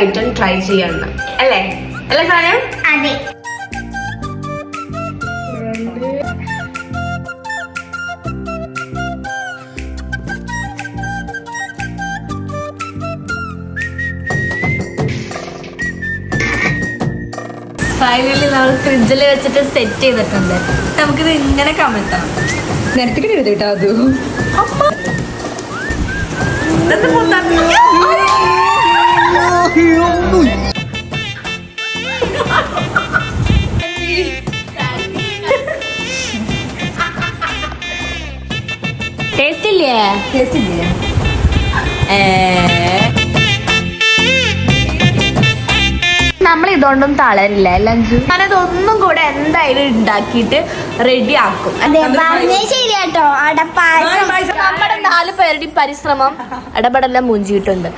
Item try ചെയ്യണം അല്ലേ അല്ലേ സാധനം? അതെ. ഫൈനലി നമ്മൾ ഫ്രിഡ്ജിൽ വെച്ചിട്ട് സെറ്റ് ചെയ്തിട്ടുണ്ട്. നമുക്കിത് ഇങ്ങനെ കമഴ്ത്തണം. നിരത്തിക്കിട്ട് കേട്ടോ അത്. ടേസ്റ്റ് ഇല്ലേ? ടേസ്റ്റ് ഇല്ലേ? നമ്മൾ ഇതുകൊണ്ടും തളരില്ല ലഞ്ചു. ഞാനതൊന്നും കൂടെ എന്തായാലും ഉണ്ടാക്കിയിട്ട് റെഡി ആക്കും. ശരിയാട്ടോ. നമ്മുടെ 4 പേരുടെയും പരിശ്രമം ഇടപെടെല്ലാം മൂഞ്ചിയിട്ടുണ്ട്.